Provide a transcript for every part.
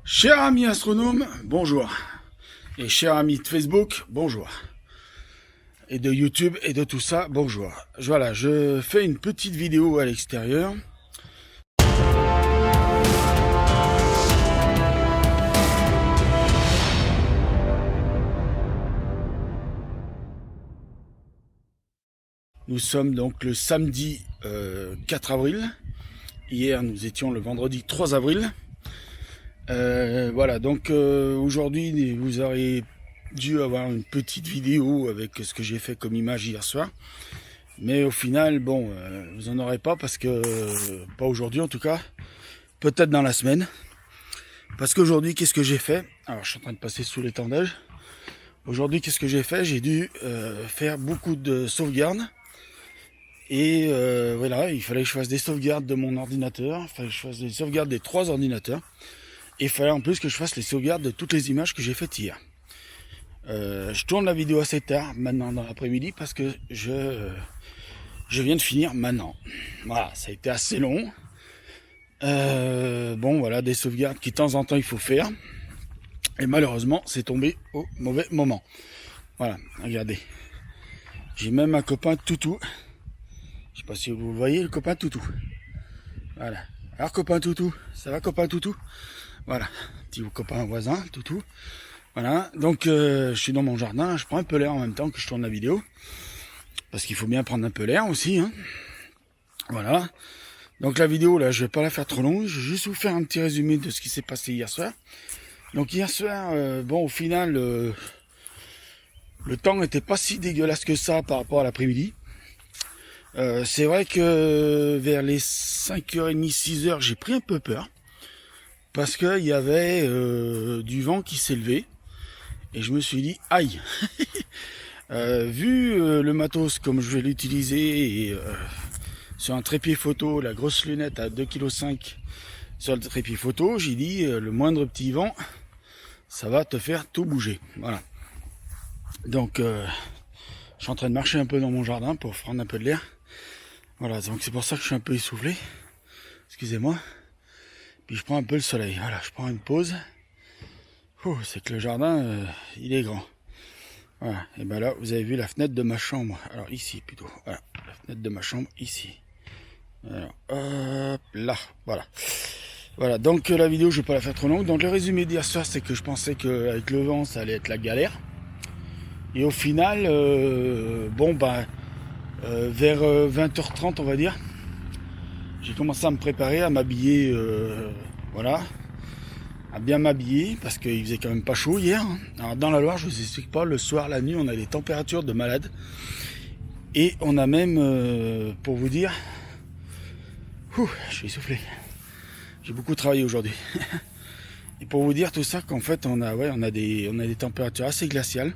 Cher ami astronome, bonjour. Et cher ami de Facebook, bonjour. Et de YouTube et de tout ça, bonjour. Voilà, je fais une petite vidéo à l'extérieur. Nous sommes donc le samedi 4 avril. Hier, nous étions le vendredi 3 avril. Voilà, donc aujourd'hui, vous aurez dû avoir une petite vidéo avec ce que j'ai fait comme image hier soir. Mais au final, bon, vous en aurez pas parce que, pas aujourd'hui en tout cas, peut-être dans la semaine. Parce qu'aujourd'hui, qu'est-ce que j'ai fait? Alors, je suis en train de passer sous l'étendage. Aujourd'hui, qu'est-ce que j'ai fait? J'ai dû faire beaucoup de sauvegardes. Et voilà, il fallait que je fasse des sauvegardes de mon ordinateur, il fallait que je fasse des sauvegardes des 3 ordinateurs, et il fallait en plus que je fasse les sauvegardes de toutes les images que j'ai faites hier. Je tourne la vidéo assez tard, maintenant dans l'après-midi, parce que je viens de finir maintenant. Voilà, ça a été assez long. Bon, voilà, des sauvegardes qui de temps en temps il faut faire, et malheureusement c'est tombé au mauvais moment. Voilà, regardez. J'ai même un copain toutou. Je sais pas si vous le voyez, le copain toutou. Voilà. Alors copain toutou, ça va copain toutou? Voilà, petit copain voisin, toutou. Voilà, donc je suis dans mon jardin, je prends un peu l'air en même temps que je tourne la vidéo. Parce qu'il faut bien prendre un peu l'air aussi. Hein. Voilà. Donc la vidéo là, je vais pas la faire trop longue, je vais juste vous faire un petit résumé de ce qui s'est passé hier soir. Donc hier soir, bon au final, le temps n'était pas si dégueulasse que ça par rapport à l'après-midi. C'est vrai que vers les 5h30, 6h, j'ai pris un peu peur. Parce qu'il y avait du vent qui s'est levé. Et je me suis dit, aïe. Vu le matos comme je vais l'utiliser, et sur un trépied photo, la grosse lunette à 2,5 kg sur le trépied photo, j'ai dit, le moindre petit vent, ça va te faire tout bouger. Voilà. Donc, je suis en train de marcher un peu dans mon jardin pour prendre un peu de l'air. Voilà, donc c'est pour ça que je suis un peu essoufflé. Excusez-moi. Puis je prends un peu le soleil. Voilà, je prends une pause. C'est que le jardin, il est grand. Voilà, et ben là, vous avez vu la fenêtre de ma chambre. Alors ici plutôt. Voilà, la fenêtre de ma chambre ici. Alors, hop là, voilà. Voilà, donc la vidéo, je vais pas la faire trop longue. Donc le résumé d'hier soir, c'est que je pensais qu'avec le vent, ça allait être la galère. Et au final, bon ben... vers 20h30 on va dire, j'ai commencé à me préparer, à m'habiller, voilà, à bien m'habiller, parce qu'il faisait quand même pas chaud hier. Alors dans la Loire, je vous explique pas, le soir, la nuit, on a des températures de malade. Et on a même, pour vous dire, je suis essoufflé, j'ai beaucoup travaillé aujourd'hui. Et pour vous dire tout ça, qu'en fait, on a des températures assez glaciales.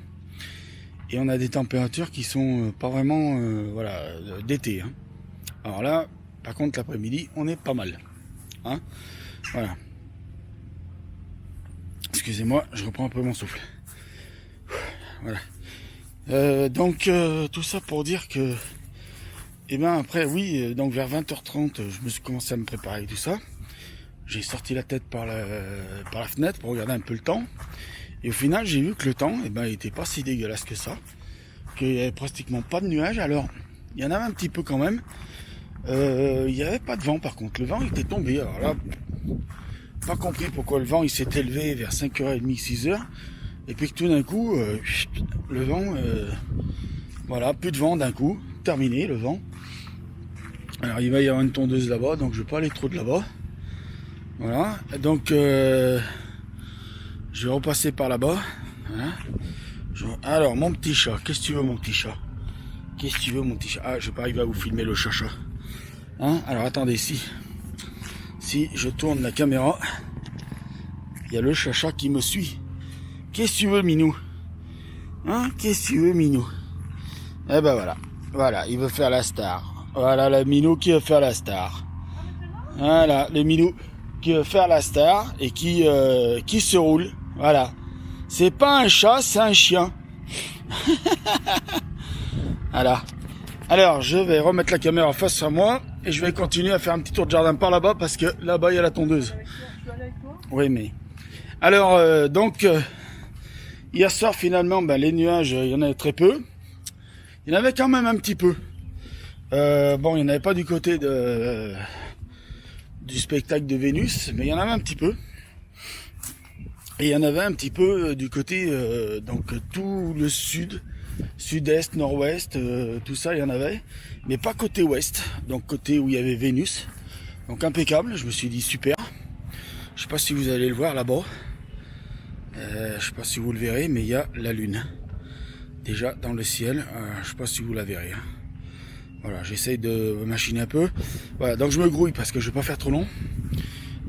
Et on a des températures qui sont pas vraiment voilà, d'été. Hein. Alors là, par contre, l'après-midi, on est pas mal. Hein. Voilà. Excusez-moi, je reprends un peu mon souffle. Voilà. Donc, tout ça pour dire que... Et ben après, oui, donc vers 20h30, je me suis commencé à me préparer et tout ça. J'ai sorti la tête par la fenêtre pour regarder un peu le temps. Et au final, j'ai vu que le temps, il était pas si dégueulasse que ça. Qu'il n'y avait pratiquement pas de nuages. Alors, il y en avait un petit peu quand même. Il n'y avait pas de vent par contre. Le vent était tombé. Alors là, pas compris pourquoi le vent il s'est élevé vers 5h30, 6h. Et puis que tout d'un coup, le vent, voilà, plus de vent d'un coup. Terminé le vent. Alors il va y avoir une tondeuse là-bas, donc je vais pas aller trop de là-bas. Voilà. Donc, je vais repasser par là-bas. Voilà. Alors, mon petit chat, qu'est-ce que tu veux, mon petit chat? Qu'est-ce que tu veux, mon petit chat? Ah, je vais pas arriver à vous filmer le chat. Hein? Alors, attendez, si je tourne la caméra, il y a le chat qui me suit. Qu'est-ce que tu veux, Minou? Hein? Qu'est-ce que tu veux, Minou? Eh ben voilà. Voilà, il veut faire la star. Voilà, le Minou qui veut faire la star. Voilà, le Minou qui veut faire la star et qui se roule. Voilà. C'est pas un chat, c'est un chien. Voilà. Alors, je vais remettre la caméra face à moi et je vais continuer à faire un petit tour de jardin par là-bas parce que là-bas, il y a la tondeuse. Oui, mais Alors, hier soir, finalement, les nuages, il y en avait très peu. Il y en avait quand même un petit peu. Bon, il n'y en avait pas du côté du spectacle de Vénus, mais il y en avait un petit peu. Et il y en avait un petit peu du côté, donc tout le sud, sud-est, nord-ouest, tout ça, il y en avait. Mais pas côté ouest, donc côté où il y avait Vénus. Donc impeccable, je me suis dit super. Je sais pas si vous allez le voir là-bas. Je sais pas si vous le verrez, mais il y a la lune. Déjà dans le ciel, je sais pas si vous la verrez. Hein. Voilà, j'essaye de machiner un peu. Voilà, donc je me grouille parce que je vais pas faire trop long.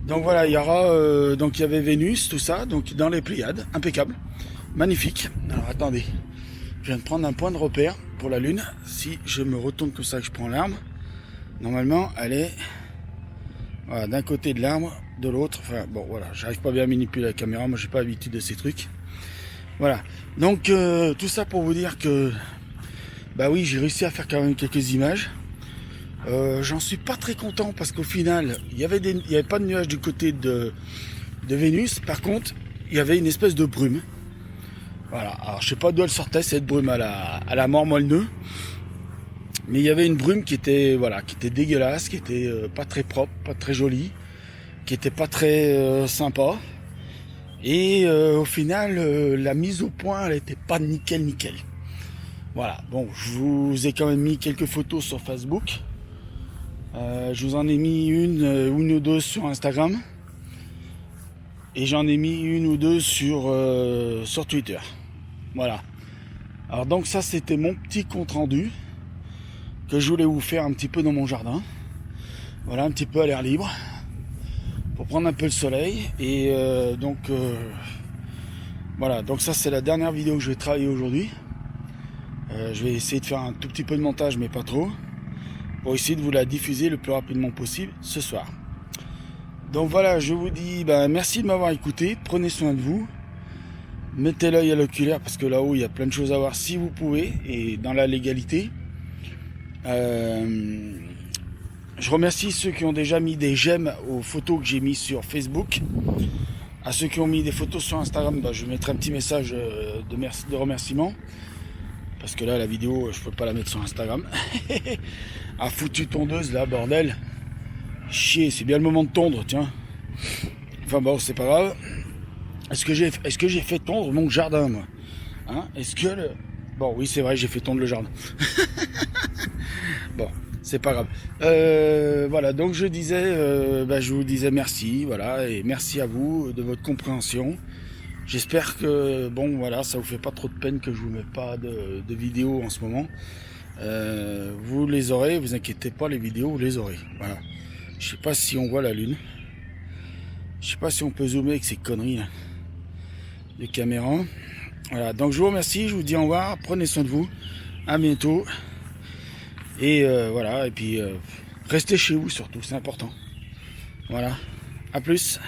Donc voilà, il y aura, donc il y avait Vénus, tout ça, donc dans les Pléiades, impeccable, magnifique. Alors attendez, je viens de prendre un point de repère pour la lune. Si je me retourne comme ça, que je prends l'arbre, normalement elle est voilà, d'un côté de l'arbre, de l'autre. Enfin bon, voilà, j'arrive pas bien à manipuler la caméra, moi j'ai pas l'habitude de ces trucs. Voilà, donc tout ça pour vous dire que bah oui, j'ai réussi à faire quand même quelques images. J'en suis pas très content parce qu'au final, il y avait pas de nuages du côté de Vénus. Par contre, il y avait une espèce de brume. Voilà. Alors, je sais pas d'où elle sortait cette brume à la mort moelle-neu. Mais il y avait une brume qui était, voilà, qui était dégueulasse, qui était pas très propre, pas très jolie, qui était pas très sympa. Et au final, la mise au point, elle était pas nickel. Voilà. Bon, je vous ai quand même mis quelques photos sur Facebook. Je vous en ai mis une ou deux sur Instagram. Et j'en ai mis une ou deux sur Twitter. Voilà. Alors donc ça c'était mon petit compte rendu que je voulais vous faire un petit peu dans mon jardin. Voilà, un petit peu à l'air libre. Pour prendre un peu le soleil. Et voilà, donc ça c'est la dernière vidéo que je vais travailler aujourd'hui. Je vais essayer de faire un tout petit peu de montage mais pas trop. Pour essayer de vous la diffuser le plus rapidement possible ce soir. Donc voilà, je vous dis merci de m'avoir écouté, prenez soin de vous, mettez l'œil à l'oculaire parce que là-haut il y a plein de choses à voir si vous pouvez et dans la légalité. Je remercie ceux qui ont déjà mis des j'aime aux photos que j'ai mis sur Facebook. À ceux qui ont mis des photos sur Instagram, je mettrai un petit message de remerciement. Parce que là la vidéo je peux pas la mettre sur Instagram. Ah foutu tondeuse là, bordel. Chier, c'est bien le moment de tondre, tiens. Enfin bon, c'est pas grave. Est-ce que j'ai fait tondre mon jardin, moi, hein? Bon, oui, c'est vrai, j'ai fait tondre le jardin. Bon, c'est pas grave. Voilà, donc je vous disais merci, voilà, et merci à vous de votre compréhension. J'espère que, bon, voilà, ça vous fait pas trop de peine que je vous mette pas de vidéos en ce moment. Vous les aurez, vous inquiétez pas, les vidéos, vous les aurez. Voilà. Je sais pas si on voit la lune. Je sais pas si on peut zoomer avec ces conneries là, de caméra. Voilà, donc je vous remercie, je vous dis au revoir, prenez soin de vous, à bientôt. Et voilà, et puis restez chez vous surtout, c'est important. Voilà, à plus.